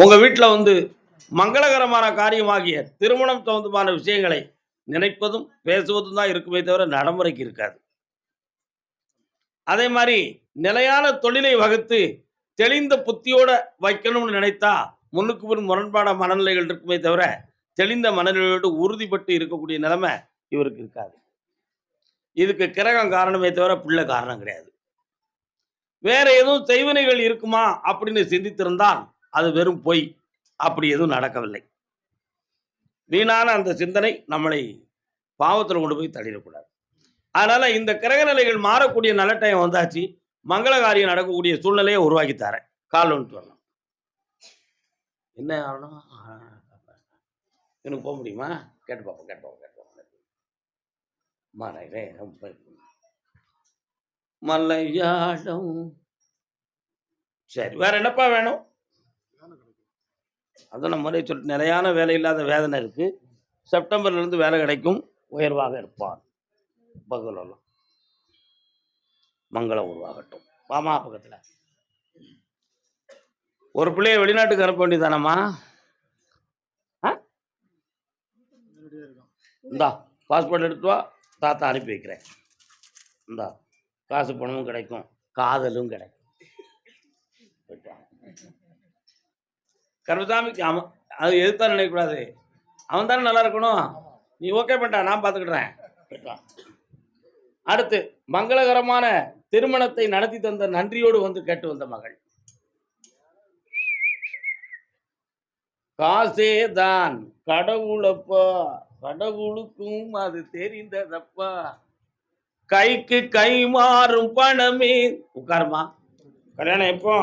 உங்க வீட்டில் வந்து மங்களகரமான காரியமாகிய திருமணம் சம்பந்தமான விஷயங்களை நினைப்பதும் பேசுவதும் தான் இருக்குமே தவிர நடைமுறைக்கு இருக்காது. அதே மாதிரி நிலையான தொழிலை வகுத்து தெளிந்த புத்தியோட வைக்கணும்னு நினைத்தா முன்னுக்கு பின் முரண்பாட மனநிலைகள் இருக்குமே தவிர தெளிந்த மனநிலையோடு உறுதிப்பட்டு இருக்கக்கூடிய நிலைமை இவருக்கு இருக்காது. இதுக்கு கிரகம் காரணமே தவிர பிள்ளை காரணம் கிடையாது. வேற எதுவும் செய்வினைகள் இருக்குமா அப்படின்னு சிந்தித்திருந்தால் அது வெறும் பொய். அப்படி எதுவும் நடக்கவில்லை. வீணான அந்த சிந்தனை நம்மளை பாவத்தில் கொண்டு போய் தள்ளிடக்கூடாது. அதனால இந்த கிரக நிலைகள் மாறக்கூடிய நல்ல டைம் வந்தாச்சு. மங்கள காரியம் நடக்கக்கூடிய சூழ்நிலையை உருவாக்கி தரேன். கால் வந்துட்டு வரலாம். என்ன ஆகணும்? எனக்கு போக முடியுமா? கேட்டு பார்ப்போம், கேட்டு பார்ப்போம், கேட்டு பார்ப்போம். மலைவே ரொம்ப மலையாளம். சரி, வேற என்னப்பா வேணும்? அதான் நம்ம முறையை சொல்லிட்டு நிலையான வேலை இல்லாத வேதனை இருக்கு. செப்டம்பர்ல இருந்து வேலை கிடைக்கும். உயர்வாக இருப்பான். பகலெல்லாம் மங்களம் உருவாகட்டும். வாமா பக்கத்தில் ஒரு பிள்ளைய வெளிநாட்டுக்கு அனுப்ப வேண்டியதானம்மா? இந்தா பாஸ்போர்ட் எடுத்து வா, தாத்தா அனுப்பி வைக்கிறேன். இந்தா காசு பணமும் கிடைக்கும், காதலும் கிடைக்கும். கருமசாமிக்கு அவன் அது எதுத்தான் நினைக்கக்கூடாது. அவன் தானே நல்லா இருக்கணும். நீ ஓகே பண்ணிட்டா, நான் பார்த்துக்கிடுறேன். அடுத்து மங்களகரமான திருமணத்தை நடத்தி தந்த நன்றியோடு வந்து கேட்டு வந்த மகள். காசே தான் கடவுளப்பா, கடவுளுக்கும் அது தெரிந்ததப்பா, கைக்கு கை மாறும் பணமே. உட்காருமா. கல்யாணம் எப்போ?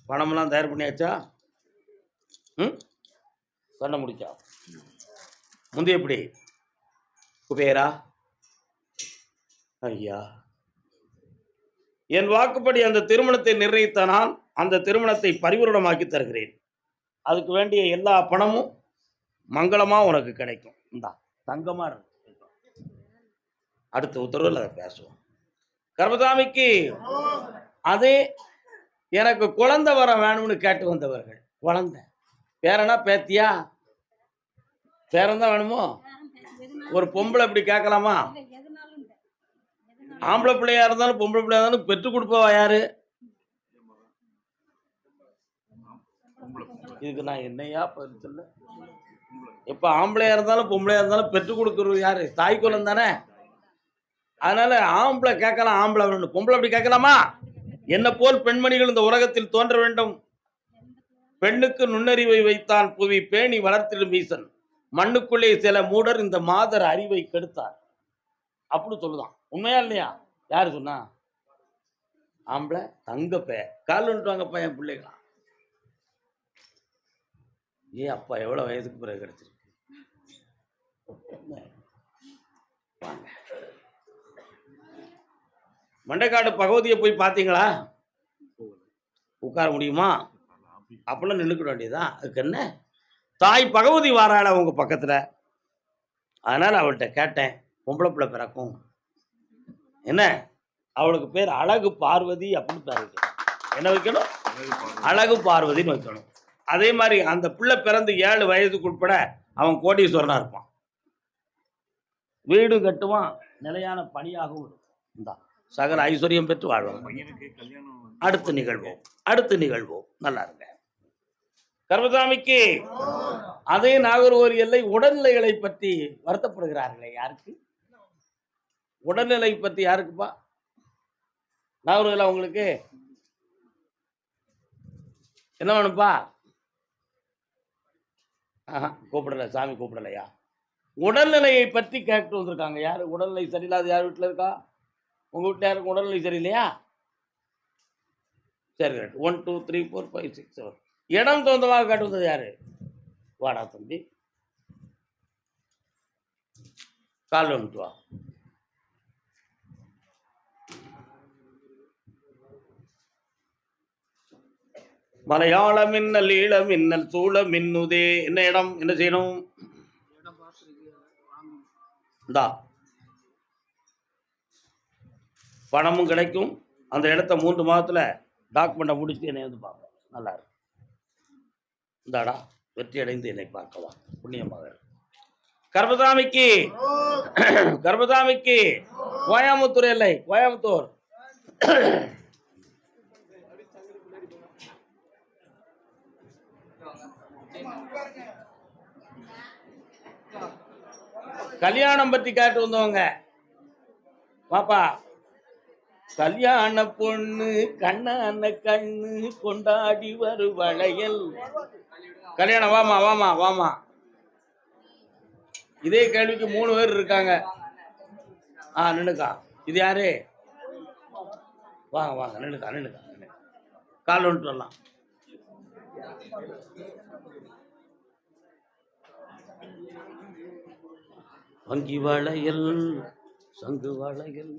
பணமெல்லாம் தயார் பண்ணியாச்சா? சொன்ன முடிச்சா? முந்தைய எப்படி குபேரா? ஐயா, என் வாக்குப்படி அந்த திருமணத்தை நிர்ணயித்த நான் அந்த திருமணத்தை பரிபூரணமாக்கி தருகிறேன். அதுக்கு வேண்டிய எல்லா பணமும் மங்களமா உனக்கு கிடைக்கும். இந்தா தங்கமா இருக்கு. அடுத்த உத்தரவில் அதை பேசுவோம். கர்மசாமிக்கு அதே எனக்கு குழந்தை வர வேணும்னு கேட்டு வந்தவர்கள். குழந்தை பேரனா பேத்தியா? பேரன் தான் வேணுமோ? ஒரு பொம்பளை இப்படி கேட்கலாமா? ஆம்பளை பிள்ளையா இருந்தாலும் பொம்பளை பிள்ளையா இருந்தாலும் பெற்றுக் கொடுப்பவா யாரு? இதுக்கு நான் என்னையா சொல்ல? எப்ப ஆம்பளையா இருந்தாலும் பொம்பளையா இருந்தாலும் பெற்றுக் கொடுக்கறது யாரு? தாய் குலம் தானே. அதனால ஆம்பளை கேட்கலாம், ஆம்பளை வேணும். பொம்பளை அப்படி கேட்கலாமா? என்ன போல் பெண்மணிகள் இந்த உலகத்தில் தோன்ற வேண்டும். பெண்ணுக்கு நுண்ணறிவை வைத்தான் புவி பேணி வளர்த்திடும் ஈசன், மண்ணுக்குள்ளே சில மூடர் இந்த மாதர் அறிவை கெடுத்தார் அப்படி சொல்லுதான். உண்மையா இல்லையா? யாரு சொன்னா? ஆம்பளை தங்க கால் வந்துட்டுவாங்கப்பா என் பிள்ளைகளா. ஏ அப்பா, எவ்வளவு வயதுக்கு பிறகு கிடைச்சிருக்கு. மண்டைக்காடு பகவதியை போய் பார்த்தீங்களா? உட்கார முடியுமா? அப்பெல்லாம் நின்றுக்கிட வேண்டியதான். அதுக்கு என்ன, தாய் பகவதி வாராள உங்க பக்கத்துல. அதனால அவள்கிட்ட கேட்டேன், பொம்பளை பிள்ளை பிறக்கும் என்ன? அவளுக்கு பேர் அழகு பார்வதி அப்படின்னு பேர் வைக்கணும். என்ன வைக்கணும்? அழகு பார்வதின்னு வைக்கணும். அதே மாதிரி அந்த பிள்ளை பிறந்து 7 வயதுக்கு உட்பட அவன் கோடீஸ்வரனா இருப்பான். வீடு கட்டுவான், நிலையான பணியாகவும் இருக்கும். சகல ஐஸ்வர்யம் பெற்று வாழ்வாங்க. அடுத்து நிகழ்வோம். நல்லா இருங்க. கர்மசாமிக்கு அதே நாகர்கோவில் எல்லை உடல்நிலைகளை பற்றி வருத்தப்படுகிறார்களே. யாருக்கு உடல்நிலை பற்றி? யாருக்குப்பா? நாகர்கோவில் உங்களுக்கு என்ன வேணும்ப்பா? கூப்பிடல, சாமி கூப்பிடலையா? உடல்நிலையை பற்றி கேட்டு வந்திருக்காங்க. யாரு உடல்நிலை சரியில்லாத? யார் வீட்டில் இருக்கா? உங்க வீட்டில் யாருக்கு உடல்நிலை சரியில்லையா? சரி, 1 2 3 4 5 6 7 இடம் தகுந்தமாக கேட்டு வந்தது யாரு? வாடா தம்பி, கால் வந்துட்டு வா. மலையாள மின்னல் ஈழ மின்னல் சூழ மின்னுதே. என்ன இடம்? என்ன செய்யணும்? இந்தா பணமும் கிடைக்கும். அந்த இடத்த 3 மாதத்துல டாக்குமெண்ட்டை முடிச்சுட்டு என்னை வந்து பார்ப்போம். நல்லா இருக்கு. இந்தாடா வெற்றி அடைந்து என்னை பார்க்கவா புண்ணியமாக. கர்பதாமிக்கு கர்பதாமிக்கு கோயம்புத்தூர் இல்லை, கோயம்புத்தூர். கல்யாணம் பற்றி கேட்டு வந்தவங்க பாப்பா. கல்யாண பொண்ணு கண்ணான கண்ணு கொண்டாடி வரு வளையல். கல்யாணம் வாமா வாமா வாமா. இதே கேள்விக்கு 3 பேர் இருக்காங்க. நின்னுக்கா. இது யாரு? வாங்க வாங்க நின்னுக்கா நின்னுக்கா. கால் வந்துட்டு வரலாம். வங்கி வளையல் சங்கு வளையல்.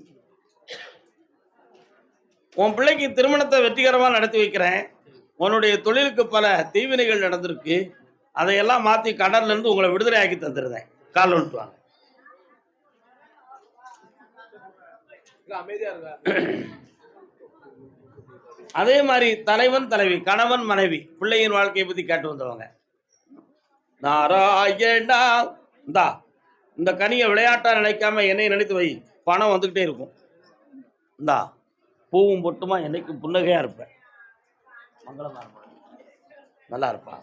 உன் பிள்ளைக்கு திருமணத்தை வெற்றிகரமாக நடத்தி வைக்கிறேன். உன்னுடைய தொழிலுக்கு பல தீவினைகள் நடந்திருக்கு. அதையெல்லாம் மாற்றி கடல்ல இருந்து உங்களை விடுதலை ஆக்கி தந்துருந்தேன். கால் வந்துட்டு வாங்க. அதே மாதிரி தலைவன் தலைவி, கணவன் மனைவி, பிள்ளையின் வாழ்க்கையை பத்தி கேட்டு வந்தவங்க. நாராயணா இந்தா இந்த கனியை விளையாட்டா நினைக்காம என்னை நினைத்து வை. பணம் வந்துகிட்டே இருக்கும். இந்தா பூவும் பொட்டுமா என்னைக்கும் புன்னகையா இருப்பேன். மங்களமா இருப்பேன். நல்லா இருப்பா.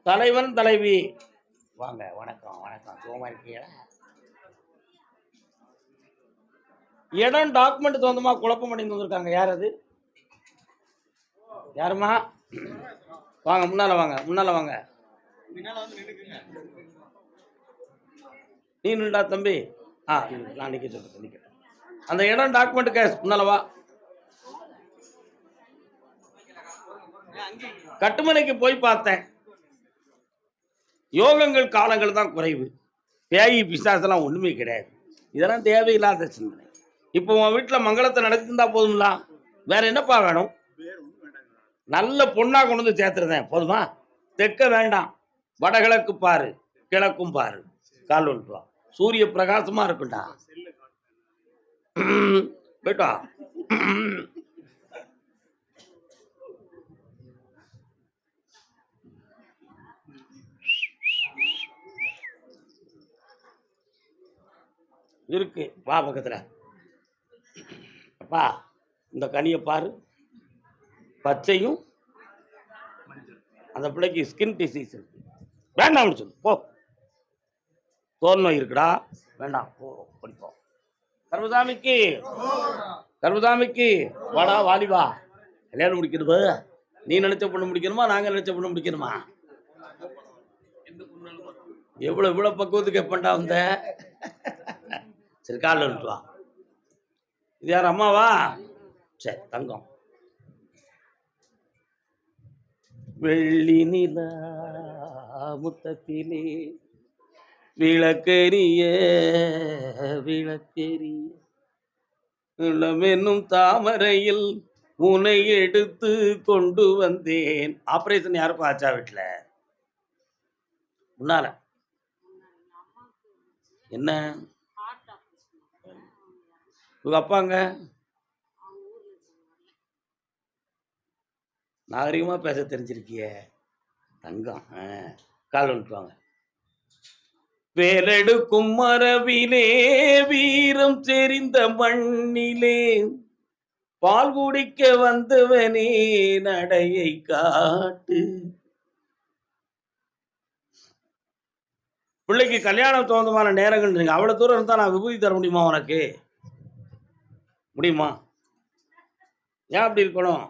தலைவன் தலைவி வாங்க. வணக்கம் வணக்கம். சுகமா இருக்கீங்களா? இடம் டாக்குமெண்ட் சொந்தமா குழப்பம் பண்ணி வந்திருக்காங்க. யார் அது? யாருமா? வாங்க முன்னால வாங்க முன்னால வாங்க. நீ நின்றா தம்பி. நான் நிக்க சொல்றேன். அந்த இடம் டாக்குமெண்ட் கேஸ் முன்னாலவா. கட்டுமனைக்கு போய் பார்த்தேன். யோகங்கள் காலங்கள் தான் குறைவு. பேயி பிசாசெல்லாம் ஒண்ணுமே கிடையாது. இதெல்லாம் தேவையில்லாத சிந்தனை. இப்போ உன் வீட்டில் மங்களத்தை நடத்திருந்தா போதுங்களா? வேற என்னப்பா வேணும்? நல்ல பொண்ணா கொண்டு வந்து சேர்த்துருந்தேன். போதுமா? தெற்க வேண்டாம், வடகிழக்கு பாரு, கிழக்கும் பாரு. கால் வந்துட்டு வா. சூரிய பிரகாசமா இருக்குண்டா. போயிட்டா. இருக்கு வா பக்கத்துல. அப்பா இந்த கனியை பாரு. பச்சையும் அந்த பிள்ளைக்கு ஸ்கின் டிசீஸ் இருக்கு. வேண்டாம்னு சொல்லு போ. தோல் நோய் இருக்குடா. வேண்டாம் போ படிப்போம். கர்பதாமிக்கு கர்பதாமிக்கு வாடா வாலிபா. கல்யாணம் முடிக்கணுமா? நீ நினைச்ச பொண்ணு முடிக்கணுமா? நாங்க நினைச்ச பொண்ணு முடிக்கணுமா? எவ்வளவு பக்குவத்துக்கு எப்பண்டா வந்த? சரி காலில் வந்துட்டு வா. இது யார்? அம்மாவா? சரி தங்கம். வெள்ளி நிலா முத்தத்திலே விளக்கெரிய விளக்கெரிய இளமென்னும் தாமரையில் உன்னை எடுத்து கொண்டு வந்தேன். ஆபரேஷன் யாருக்கும் ஆச்சா வீட்டுல? முன்னால என்ன உங்க அப்பாங்க? நாகரிகமா பேச தெரிஞ்சிருக்கிய தங்கம். கால் வந்துட்டுவாங்க. வேலெடுக்கும் மரபிலே வீரம் தெரிந்த மண்ணிலே பால் குடிக்க வந்தவனே நடையை காட்டு. பிள்ளைக்கு கல்யாணம் தோந்தமான நேரங்கள் நீங்க அவ்வளவு தூரம் இருந்தா நான் விபூதி தர முடியுமா? உனக்கு முடியுமா? ஏன் அப்படி இருக்கணும்?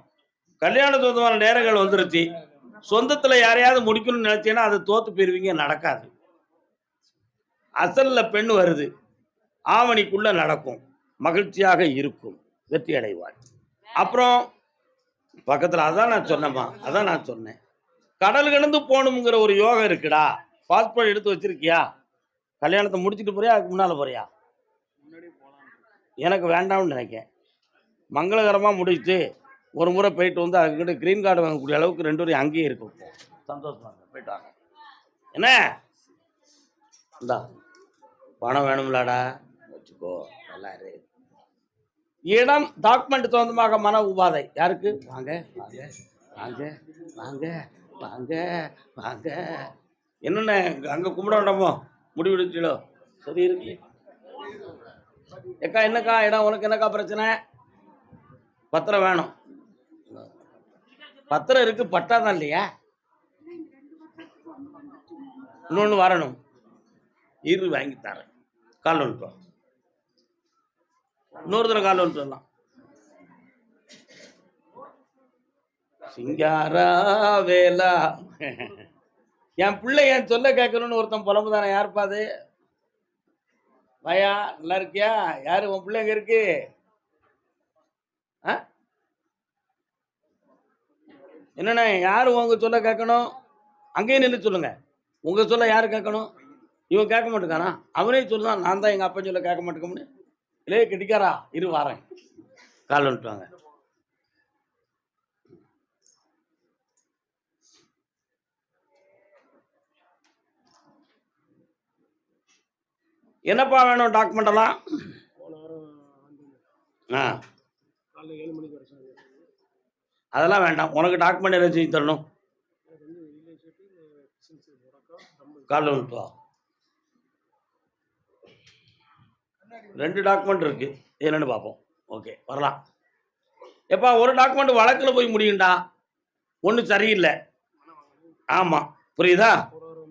கல்யாண சொந்தமான நேரங்கள் வந்துருச்சு. சொந்தத்துல யாரையாவது முடிக்கணும்னு நினைச்சீங்கன்னா அது தோத்து போயிருவீங்க. நடக்காது. அசல்ல பெண் வருது. ஆவணிக்குள்ள நடக்கும். மகிழ்ச்சியாக இருக்கும். வெற்றி அடைவாள். அப்புறம் பக்கத்துல அதான் நான் சொன்னேம்மா. அதான் நான் சொன்னேன். கடல் கடந்து போகணுங்கிற ஒரு யோகம் இருக்குடா. பாஸ்போர்ட் எடுத்து வச்சிருக்கியா? கல்யாணத்தை முடிச்சுட்டு போறியா? அதுக்கு முன்னால போறியா? எனக்கு வேண்டாம்னு நினைக்கேன். மங்களகரமா முடிச்சுட்டு ஒரு முறை போயிட்டு வந்து அதுக்கிட்ட கிரீன் கார்டு வாங்கக்கூடிய அளவுக்கு 2 பேரும் அங்கேயே இருக்கும். சந்தோஷமா போயிட்டு வாங்க. என்ன இந்தா பணம் வேணும்லாடா வச்சுக்கோ. நல்லா இரு. இடம் டாக்குமெண்ட் சொந்தமாக மன உபாதை யாருக்கு? வாங்க வாங்க. வாங்க வாங்க வாங்க வாங்க. என்னண்ணே அங்க கும்பிட வேண்டாமோ? முடிவெடுச்சீங்களோ? சரி இருக்கு. ஏக்கா என்னக்கா இடம் உனக்கு என்னக்கா பிரச்சனை? பத்திரம் வேணும். பத்திரம் இருக்கு, பட்டா தான் இல்லையா? இன்னொன்று வரணும். இரு வாங்கி தரேன். கால் வந்துட்டு இன்னொரு தடவை கால் வந்துட்டு வரலாம். சிங்காரா வேலா என் பிள்ளை என் சொல்ல கேட்கணும்னு ஒருத்தன் புலம்பு தானே. யாருப்பா அது? பயா நல்லா இருக்கியா? யாரு உன் பிள்ளை எங்க இருக்கு? என்னண்ணே யாரு உங்க சொல்ல கேட்கணும்? அங்கேயே நின்று சொல்லுங்க. உங்க சொல்ல யாரு கேட்கணும்? இவன் கேட்க மாட்டேங்கானா? அவனே சொல்லுதான், நான் தான் எங்க அப்பா சொல்ல கேட்க மாட்டேங்கன்னு. இல்லையே கிட்டிக்காரா, இரு வாரேன். கால் வந்துட்டுவாங்க. என்னப்பா வேணும் டாக்குமெண்ட் எல்லாம்? அதெல்லாம் வேண்டாம். உனக்கு டாக்குமெண்ட் என்ன செஞ்சு தரணும்? கால் வந்துட்டு வா. 2 டாக்குமெண்ட் இருக்கு, என்னன்னு பார்ப்போம். ஓகே வரலாம். எப்பா ஒரு டாக்குமெண்ட் வழக்கில் போய் முடியும்டா, ஒன்று சரியில்லை. ஆமாம் புரியுதா?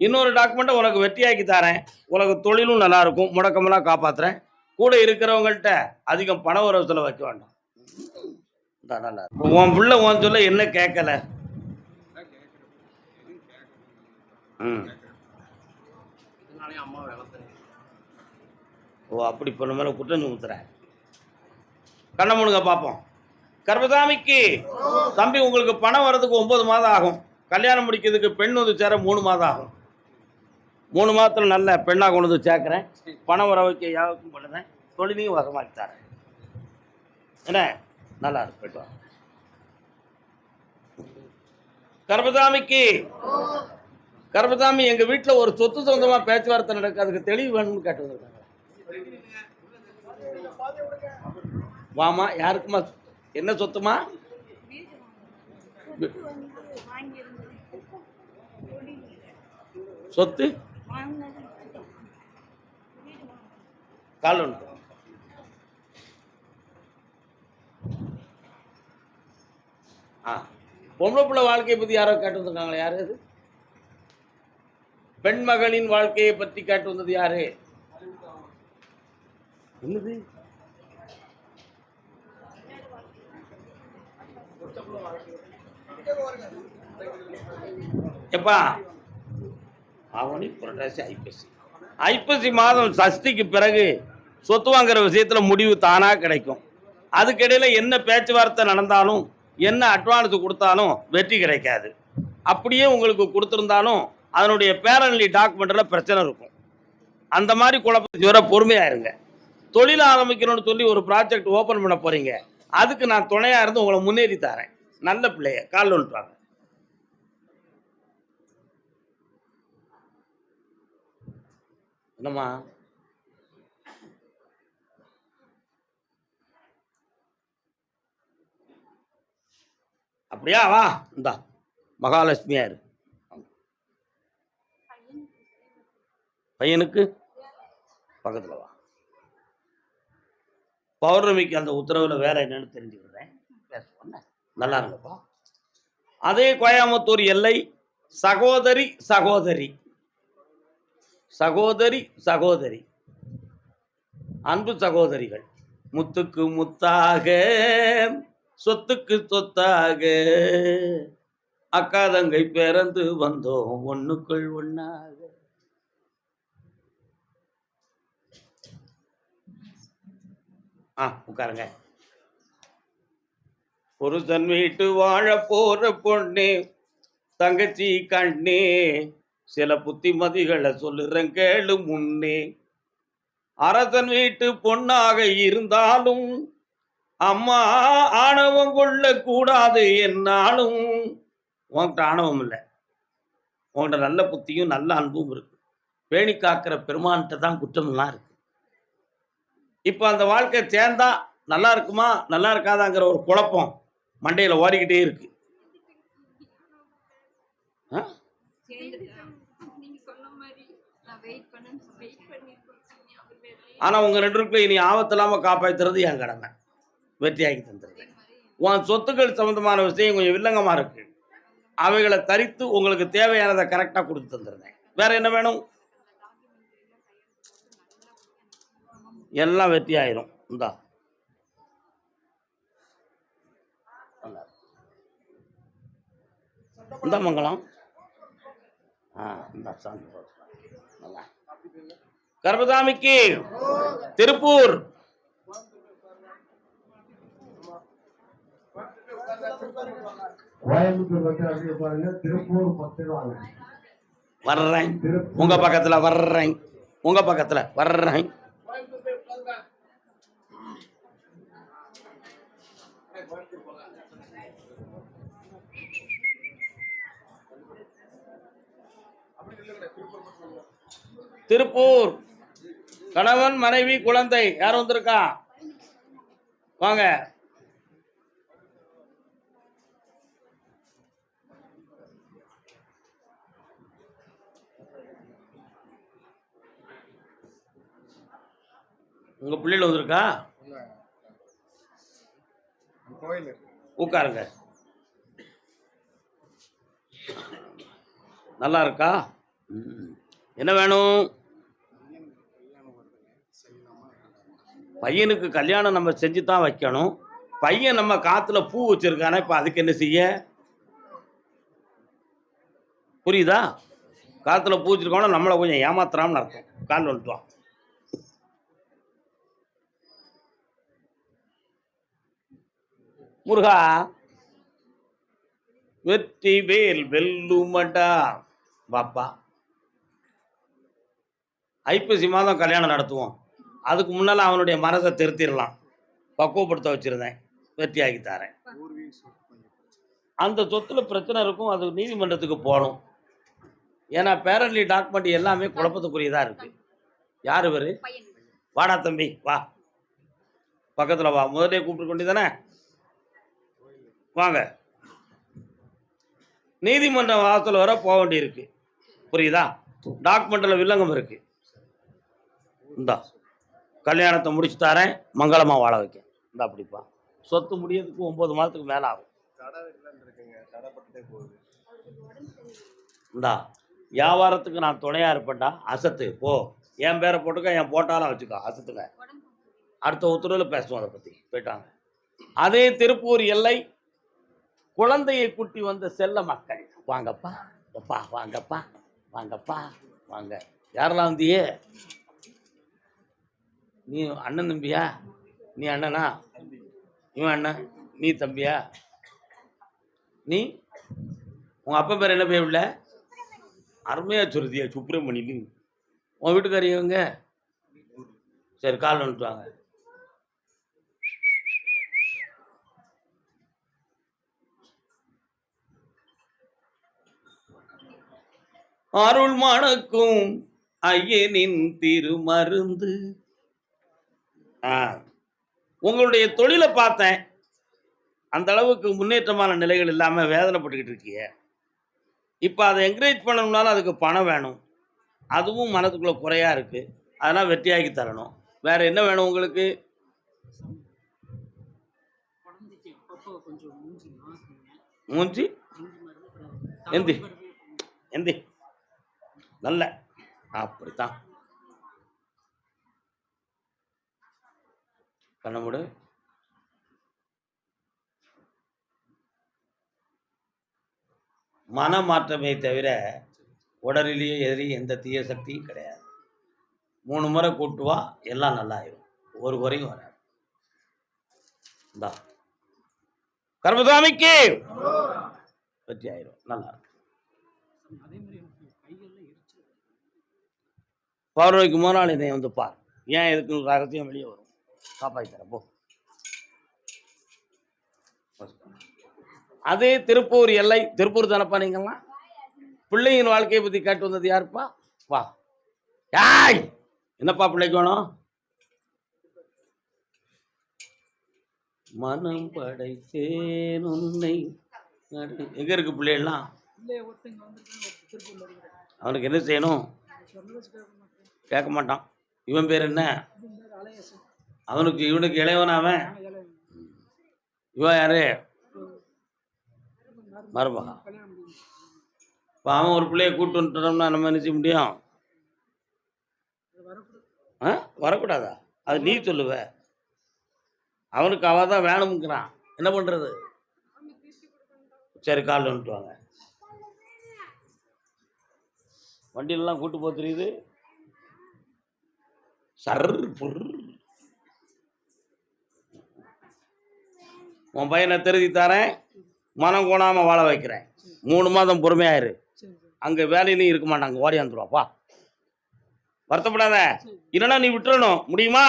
இன்னொரு டாக்குமெண்ட்டை உனக்கு வெற்றியாக்கி தரேன். உனக்கு தொழிலும் நல்லா இருக்கும், முடக்கமெல்லாம் காப்பாற்றுறேன். கூட இருக்கிறவங்கள்ட்ட அதிகம் பண வரவுல வைக்க வேண்டாம். நல்லா உன் பிள்ளை உன் சொல்ல என்ன கேட்கல? ஓ அப்படி பண்ண மேல குற்றம் சுமத்துற. கண்ண முழுங்க பார்ப்போம். கர்பசாமிக்கு தம்பி உங்களுக்கு பணம் வர்றதுக்கு 9 மாதம் ஆகும். கல்யாணம் முடிக்கிறதுக்கு பெண் வந்து சேர 3 மாதம் ஆகும். 3 மாதத்துல நல்ல பெண்ணாக கொண்டு வந்து சேர்க்கிறேன். பணம் வர வைக்க யாருக்கும் பண்ணுறேன். தொழிலையும் வசமாக்கி தரேன். என்ன நல்லா இருக்கு. கர்பசாமிக்கு கர்பசாமி எங்க வீட்டில் ஒரு சொத்து சொந்தமா பேச்சுவார்த்தை நடக்கு, அதுக்கு தெளிவு வேணும்னு கேட்டு வந்திருக்காங்க. வாமா. யாருக்குமா? என்ன சொத்துமா? சொத்து கால் ஒன்று. பொம்பளை பிள்ளை வாழ்க்கையை பத்தி யாரோ கேட்டு வந்திருக்காங்களா? யாரு அது? பெண் மகளின் வாழ்க்கையை பற்றி கேட்டு வந்தது யாரு? என்னது? எப்பா ஆவணி புரட்டாசி ஐப்பசி மாதம் சஷ்டிக்கு பிறகு சொத்து வாங்குற விஷயத்துல முடிவு தானா கிடைக்கும். அதுக்கிடையில என்ன பேச்சுவார்த்தை நடந்தாலும் என்ன அட்வான்ஸ் கொடுத்தாலும் வெற்றி கிடைக்காது. அப்படியே உங்களுக்கு கொடுத்துருந்தாலும் அதனுடைய பேரன்லி டாக்குமெண்ட்ல பிரச்சனை இருக்கும். அந்த மாதிரி குழப்பத்தை வர பொறுமையா இருங்க. தொழில் ஆரம்பிக்கணும்னு சொல்லி ஒரு ப்ராஜெக்ட் ஓபன் பண்ண போறீங்க, அதுக்கு நான் துணையா இருந்து உங்களை முன்னேறி தரேன். நல்ல பிள்ளைய கால் வந்துட்டாங்க. என்னம்மா அப்படியா? வா இந்தா மகாலட்சுமியா இரு. பையனுக்கு பக்கத்துல வா. பௌர்ணமிக்கு அந்த உத்தரவுல வேற என்னன்னு தெரிஞ்சுக்கிறேன். நல்லா இருங்கப்பா. அதே கோயம்புத்தூர் எல்லை சகோதரி சகோதரி சகோதரி சகோதரி அன்பு சகோதரிகள், முத்துக்கு முத்தாக சொத்துக்கு சொத்தாக அக்கா தங்கை பிறந்து வந்தோம் ஒண்ணுக்குள் ஒண்ணாக. உட்காருங்க. புருஷன் வீட்டு வாழ போற பொண்ணு தங்கச்சி கண்ணே, சில புத்திமதிகளை சொல்லுறேன் கேளு முன்னே. அரசன் வீட்டு பொண்ணாக இருந்தாலும் அம்மா ஆணவம் கொள்ள கூடாது என்னாலும். உன்கிட்ட ஆணவம் இல்லை, உன்கிட்ட நல்ல புத்தியும் நல்ல அன்பும் இருக்கு. பேணி காக்கிற பெருமான்கிட்ட தான் குற்றம்லாம் இருக்கு. இப்போ அந்த வாழ்க்கை சேர்ந்தா நல்லா இருக்குமா நல்லா இருக்காதாங்கிற ஒரு குழப்பம் மண்டையில் ஓடிக்கிட்டே இருக்கு. ஆனா உங்க 2 பேருக்குள்ள இனி ஆபத்து இல்லாம காப்பாத்துறது என் கடமை. வெற்றியாக்கி தந்துருது. உன் சொத்துக்கள் சம்பந்தமான விஷயம் கொஞ்சம் வில்லங்கமா இருக்கு. அவைகளை தரித்து உங்களுக்கு தேவையானதை கரெக்டா கொடுத்து தந்துருந்தேன். வேற என்ன வேணும்? எல்லாம் வெற்றி ஆயிரும். இந்தா இந்த மங்கலம் கர்மசாமிக்கு திருப்பூர் வர்றேன். உங்க பக்கத்துல வர்றேன். உங்க பக்கத்துல வர்றேன். திருப்பூர் கணவன் மனைவி குழந்தை யார் வந்திருக்கா? வாங்க. உங்க பிள்ளைகள் வந்திருக்கா? உட்காருங்க. நல்லா இருக்கா? என்ன வேணும்? பையனுக்கு கல்யாணம் நம்ம செஞ்சு தான் வைக்கணும். பையன் நம்ம காத்துல பூ வச்சிருக்கானே, இப்ப அதுக்கு என்ன செய்ய? புரியுதா? காத்துல பூ வச்சிருக்கோம், நம்மளை கொஞ்சம் ஏமாத்துறான்னு அர்த்தம். கால் வந்துட்டுவான். முருகா வெற்றி வேல் வெல்லுமடா பாப்பா. ஐப்பசி மாதம் கல்யாணம் நடத்துவோம். அதுக்கு முன்னால அவனுடைய மனசை திருத்திடலாம். பக்குவப்படுத்த வச்சிருந்தேன். வெற்றியாகி தரேன். அந்த சொத்துல பிரச்சனை இருக்கும். அது நீதிமன்றத்துக்கு போகணும். ஏன்னா பேரண்ட்லி டாக்குமெண்ட் எல்லாமே குழப்பத்துக்குரியதா இருக்கு. யாரு இவரு? வாடா தம்பி வா, பக்கத்துல வா. முதலே கூப்பிட்டு கொண்டுதானே வாங்க. நீதிமன்ற வாசல் வர போக வேண்டி இருக்கு. புரியுதா? டாக்குமெண்ட்ல வில்லங்கம் இருக்கு. இந்தா கல்யாணத்தை முடிச்சு தரேன். மங்களமா வாழ வைக்க. இந்தா அப்படிப்பா. சொத்து முடியறதுக்கு 9 மாதத்துக்கு மேல ஆகும். இந்தா வியாபாரத்துக்கு நான் துணையா இருப்பேன்டா. அசத்து போ. என் பேரை போட்டுக்க, என் போட்டாலும் வச்சுக்கோ. அசத்துங்க. அடுத்த உத்தரவுல பேசுவோம் அதை பத்தி. போயிட்டாங்க. அதே திருப்பூர் எல்லை குழந்தையை கூட்டி வந்த செல்ல மக்கள். வாங்கப்பா அப்பா, வாங்கப்பா வாங்கப்பா வாங்க. யாரெல்லாம் வந்தியே? நீ அண்ணன் தம்பியா? நீ அண்ணனா? இவன் அண்ணன், நீ தம்பியா? நீ உங்க அப்பா பேர் என்ன பேர்? உள்ள அருமையா சொல்லுதியா சுப்பிரமணியன். உன் வீட்டுக்காரியவங்க? சரி, கால் வந்துட்டு வாங்க. அருள் மணக்கும் ஐயனின் திருமருந்து. உங்களுடைய தொழிலை பார்த்தேன். அந்த அளவுக்கு முன்னேற்றமான நிலைகள் இல்லாம வேதனைப்பட்டுக்கிட்டு இருக்கீங்க. இப்ப அதை என்கரேஜ் பண்ணணும்னாலும் அதுக்கு பணம் வேணும். அதுவும் மனதுக்குள்ள குறையா இருக்கு. அதெல்லாம் வெற்றியாக்கி தரணும். வேற என்ன வேணும் உங்களுக்கு? மூஞ்சி எந்தி எந்தி நல்ல அப்படித்தான். கண்ணமுடு. மனமாற்றமே தவிர உடலிலேயே எதிரி எந்த தீய சக்தியும் கிடையாது. 3 முறை கூட்டுவா, எல்லாம் நல்லா ஆயிரும். ஒரு குறையும் வராது. கர்மசாமிக்கு வெற்றி ஆயிரும். நல்லா இருக்கு. பௌர்ணமிக்கு முதல் இதை வந்து பார். ஏன் எதுக்கு ரகசியம் வெளியே வரும். காப்பாற்றி தரேன் போ. அதே திருப்பூர் எல்லை. திருப்பூர் தானப்பா நீங்கெல்லாம்? பிள்ளையின் வாழ்க்கையை பத்தி கேட்டு வந்தது யாருப்பா? வா. யாய் என்னப்பா பிள்ளைக்கு வேணும்? மனம் படைத்தேன் உன்னை. எங்க இருக்கு பிள்ளைகள்லாம்? அவனுக்கு என்ன செய்யணும்? கேட்க மாட்டான். இவன் பேர் என்ன? இவனுக்கு இளையவன் அவன். இவன் யாரு? மருமகன். இப்போ அவன் ஒரு பிள்ளைய கூட்டு வந்துட்டோம்னா நம்ம என்ன செய்ய முடியும்? வரக்கூடாதா? அது நீ சொல்லுவ. அவனுக்கு அவ தான் வேணும்ங்கிறான். என்ன பண்றது? சரி, காலில் வந்துட்டு வாங்க. வண்டியிலலாம் கூட்டு போக தெரியுது. சர் புர். உன் பையனை திருதி தரேன், மனம் கோணாமல் வாழ வைக்கிறேன். 3 மாதம் பொறுமையாயிரு. அங்கே வேலையிலையும் இருக்க மாட்டாங்க, ஓடியாந்துருவாப்பா. வருத்தப்படாத. இல்லைன்னா நீ விட்டுறணும். முடியுமா?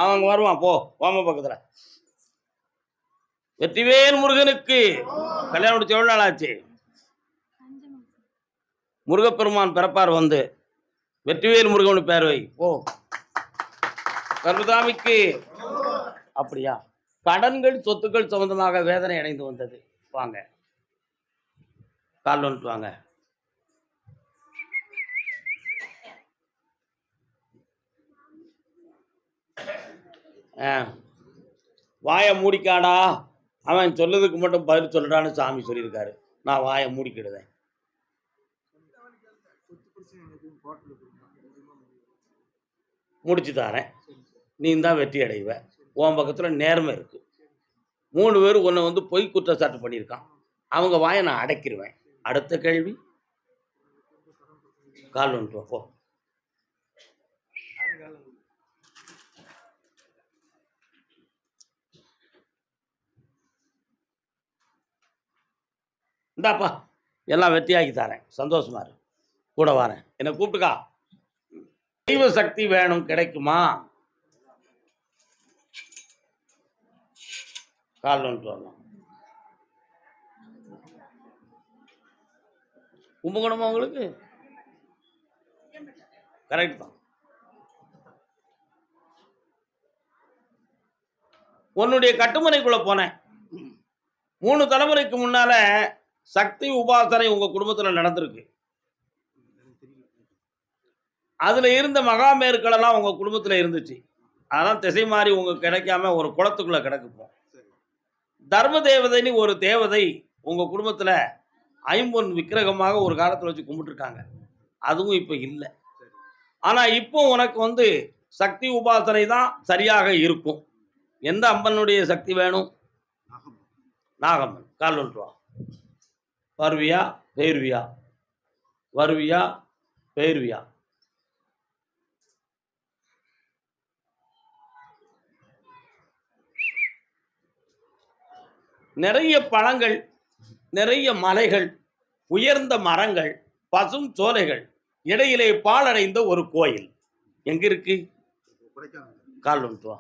அவங்க வருவான். போமா பக்கத்தில். வெற்றிவேல் முருகனுக்கு கல்யாணம் முடிச்ச எவ்வளோ நாள் ஆச்சு? முருகப்பெருமான் பிறப்பார் வந்து. வெற்றிவேல் முருகன் பேர் வை. கருதாமிக்கு. அப்படியா? கடன்கள் சொத்துக்கள் சம்பந்தமாக வேதனை அடைந்து வந்தது. வாங்க, கால் வந்துட்டு வாங்க. வாயை மூடிக்காடா, அவன் சொல்லதுக்கு மட்டும் பதில் சொல்றான்னு சாமி சொல்லியிருக்காரு. நான் வாயை மூடிக்கிடுதேன். முடிச்சு தாரேன். நீ தான் வெற்றி அடைவ. உன் பக்கத்தில் நேர்மை இருக்கு. 3 பேர் உன்னை வந்து பொய் குற்றச்சாட்டு பண்ணியிருக்கான். அவங்க வாயை நான் அடைக்கிடுவேன். அடுத்த கேள்வி. கால் வந்துட்டு போ. இந்தாப்பா, எல்லாம் வெற்றியாக்கி தரேன். சந்தோஷமா இரு. கூட வரேன். என்னை கூப்பிட்டுக்கா. தெய்வ சக்தி வேணும், கிடைக்குமா? கால் வந்துட்டு வரலாம். கும்பகோணமா உங்களுக்கு? கரெக்ட் தான். உன்னுடைய கட்டுமனைக்குள்ள போனேன். 3 தலைமுறைக்கு முன்னால சக்தி உபாசனை உங்க குடும்பத்துல நடந்திருக்கு. அதுல இருந்த மகாமேருக்கள் எல்லாம் உங்க குடும்பத்துல இருந்துச்சு. அதெல்லாம் திசை மாறி உங்க கிடைக்காம ஒரு குளத்துக்குள்ள கிடக்குப்போம். தர்ம தேவதைன்னு ஒரு தேவதை உங்க குடும்பத்துல 50 விக்கிரகமாக ஒரு காலத்துல வச்சு கும்பிட்டுருக்காங்க. அதுவும் இப்ப இல்லை. ஆனா இப்போ உனக்கு வந்து சக்தி உபாசனை தான் சரியாக இருக்கும். எந்த அம்மனுடைய சக்தி வேணும்? நாகம்மன். கால் வந்துட்டு வா. வருவியா பெயர்வியா? வருவியா பெயர்வியா? நிறைய பழங்கள், நிறைய மலைகள், உயர்ந்த மரங்கள், பசும் சோலைகள், இடையிலே பாலடைந்த ஒரு கோயில் எங்க இருக்கு? கால் வந்துட்டு வா.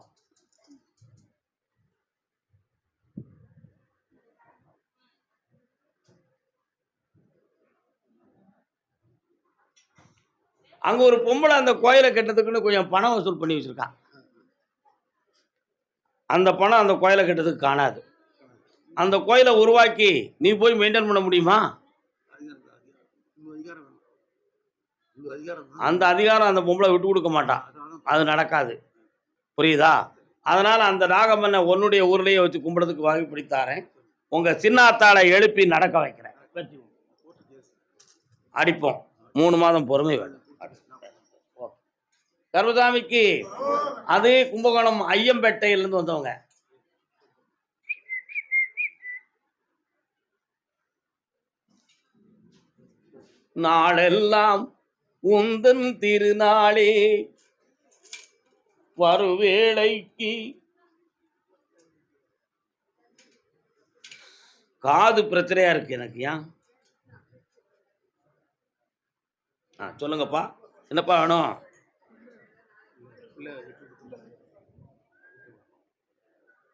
அங்க ஒரு பொம்பளை அந்த கோயிலை கட்டுறதுக்குன்னு கொஞ்சம் பணம் வசூல் பண்ணி வச்சிருக்கான். அந்த பணம் அந்த கோயிலை கட்டுறதுக்கு காணாது. அந்த கோயிலை உருவாக்கி நீ போய் மெயின்டைன் பண்ண முடியுமா? அந்த அதிகாரம் அந்த பொம்பளை விட்டு கொடுக்க மாட்டான். அது நடக்காது. புரியுதா? அதனால அந்த நாகம்மனை உன்னுடைய ஊர்லயே வச்சு கும்பிடுறதுக்கு வாங்கி பிடித்தாரேன். உங்க சின்னாத்தாளை எழுப்பி நடக்க வைக்கிறேன். அடிப்போம். 3 மாதம் பொறுமை வேணும். கருதாமிக்கு அதே கும்பகோணம் ஐயம்பேட்டையிலிருந்து வந்தவங்க. நாளெல்லாம் உந்தன் திருநாளே வருவேளைக்கு. காது பிரச்சனையா இருக்கு எனக்கு. ஏன்? சொல்லுங்கப்பா, என்னப்பா வேணும்?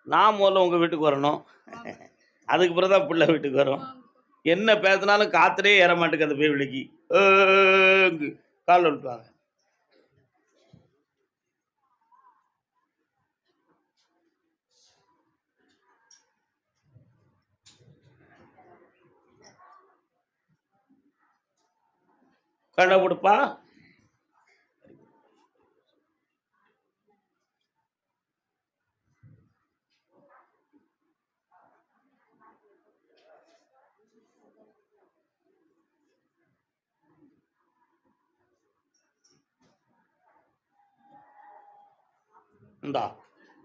நான் முதல்ல உங்க வீட்டுக்கு வரணும். அதுக்கு பிறகுதான் பிள்ளை வீட்டுக்கு வரும். என்ன பேசினாலும் காத்துலேயே ஏற மாட்டேங்குது அந்த பேய் விலைக்கு. கால் விட்டுவாங்க. கண்ணை கொடுப்பா. இந்தா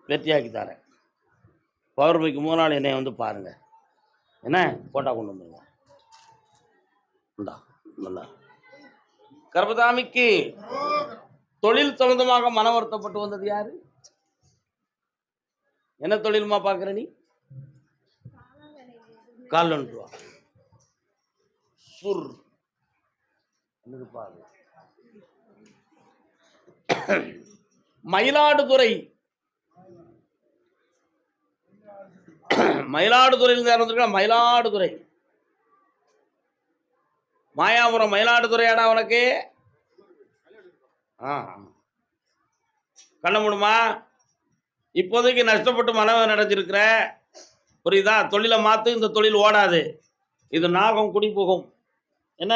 வெற்றியாக்கி தரேன். பௌர்ணமிக்கு 3 நாள் என்னை வந்து பாருங்க. என்ன போட்டா கொண்டு வந்துருங்க. இந்தா நல்லா. கர்பதாமிக்கு தொழில் சம்பந்தமாக மன வருத்தப்பட்டு வந்தது யாரு? என்ன தொழிலுமா பாக்குற நீ? கால் ஒன்று சுர் பாரு. மயிலாடுதுறை மயிலாடுதுறையில் மயிலாடுதுறை மாயாபுரம் மயிலாடுதுறையாடா உனக்கு? கண்ண முடியுமா? இப்போதைக்கு நஷ்டப்பட்டு மனம் நடந்திருக்கிற, புரியுதா? தொழிலை மாத்து, இந்த தொழில் ஓடாது. இது நாகம் குடி போகும். என்ன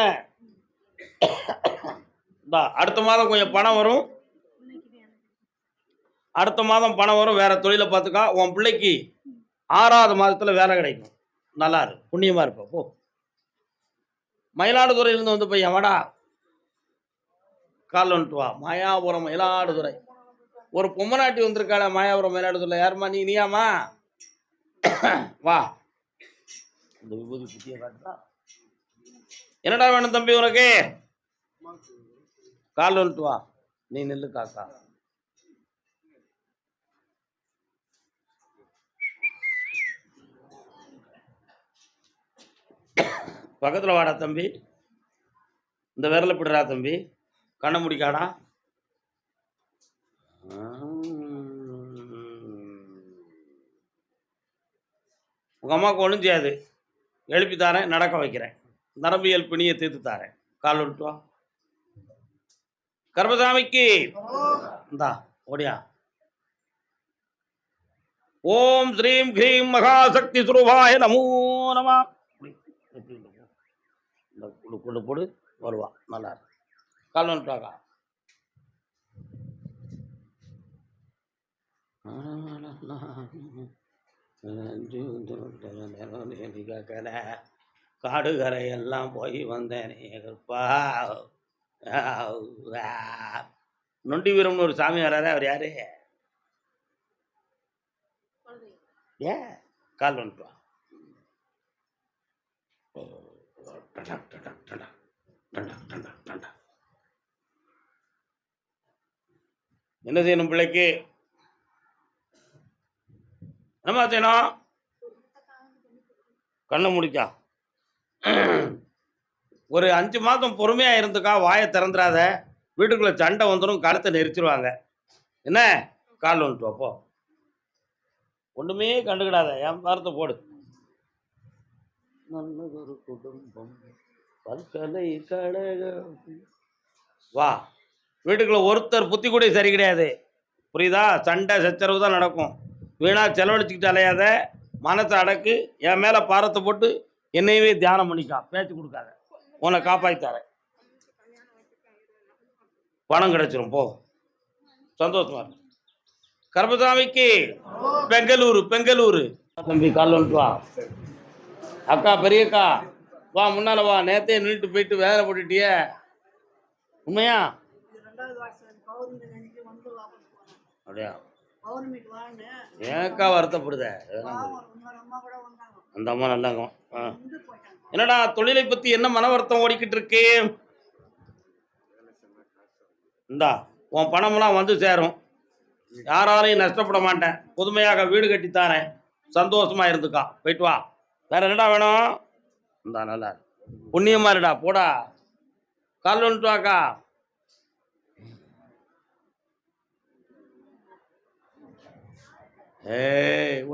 அடுத்த மாதம் கொஞ்சம் பணம் வரும். அடுத்த மாதம் பணம் வரும். வேற தொழிலை பார்த்துக்கா. உன் பிள்ளைக்கு 6வது மாதத்துல வேலை கிடைக்கும். நல்லா இருக்கு, புண்ணியமா இருப்ப. போ. மயிலாடுதுறையிலிருந்து வந்து பையன் வாடா, கால் வந்துட்டு வா. மாயாபுரம் மயிலாடுதுறை. ஒரு பொம்மநாட்டி வந்திருக்காள மாயாபுரம் மயிலாடுதுறை. யாருமா நீ? நீயாமா? வா. இந்த விபூதி புத்திய காட்டுறா. என்னடா வேணும் தம்பி உனக்கு? கால் வந்துட்டு வா. நீ நெல்லு காக்கா. பக்கத்தில் வாடா தம்பி. இந்த விரலை பிடுறா தம்பி. கண்ணை முடிக்காடா. உங்கள் அம்மாவுக்கு ஒன்றும் செய்யாது. எழுப்பி தாரேன், நடக்க வைக்கிறேன். நரம்பியல் பிணியை தீர்த்து தாரேன். கால் விட்டு வா. கர்பசாமிக்கு இந்தா ஓடியா. ஓம் ஸ்ரீம் ஹ்ரீம் மகாசக்தி சுரூபாய நமோ நம. கொண்டு போடு, வருவா. நல்லா இருக்கு. கால் வந்துட்டாக்கா. காடுகரை எல்லாம் போய் வந்தேனே. நொண்டி வீரம்னு ஒரு சாமி வராரு. அவர் யாரு? கால் வந்துட்டு வா. என்ன செய்யணும் பிள்ளைக்கு? என்னமா செய்யணும்? கண்ணை முடிக்கா. ஒரு 5 மாதம் பொறுமையா இருந்துக்கா. வாயை திறந்துடாத. வீட்டுக்குள்ள சண்டை வந்துடும், கழுத்தை நெரிச்சிருவாங்க. என்ன? கால் வந்துட்டு வாப்போ. ஒண்ணுமே கண்டுக்கிடாத. என் வார்த்தை போடு. நல்லதொரு குடும்பம் பல்கலை கழகம். வா. வீட்டுக்குள்ள ஒருத்தர் புத்தி கூட சரி கிடையாது, புரியுதா? சண்டை சச்சரவு தான் நடக்கும். வீணா செலவழிச்சுக்கிட்டு அலையாத. மனசை அடக்கு. என் மேல பாரத்தை போட்டு என்னையவே தியானம் பண்ணிக்கா. பேச்சு கொடுக்காத. உன்னை காப்பாத்தார. பணம் கிடைச்சிரும். போ. சந்தோஷமா இருக்கு. கர்பசாமிக்கு பெங்களூரு. தம்பி கால் வந்துட்டு வா. அக்கா, பெரியக்கா வா, முன்னால வா. நேத்தே நின்றுட்டு போயிட்டு வேலை போட்டுட்டிய. உண்மையா? அப்படியா? ஏக்கா வருத்தப்படுத? அந்த அம்மா நல்லாங்க. என்னடா தொழிலை பத்தி என்ன மன வருத்தம் ஓடிக்கிட்டு இருக்கு? இந்தா உன் பணமெல்லாம் வந்து சேரும். யாராலையும் நஷ்டப்பட மாட்டேன். புதுமையாக வீடு கட்டித்தாரேன். சந்தோஷமா இருந்துக்கா. போயிட்டு வா. வேற என்னடா வேணும்? இந்தா நல்லா புண்ணியமா இருடா. போடா. கால் வந்துட்டு வாக்கா.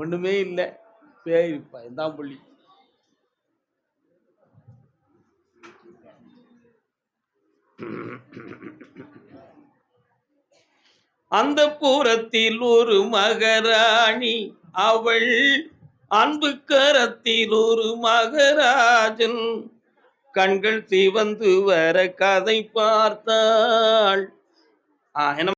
ஒண்ணுமே இல்லை. பேய்ப்பா இதான் புள்ளி. அந்த புறத்தில் ஒரு மகராணி, அவள் அன்பு கரத்தில் ஒரு மகராஜன். கண்கள் சிவந்து வர கதை பார்த்தாள். என்ன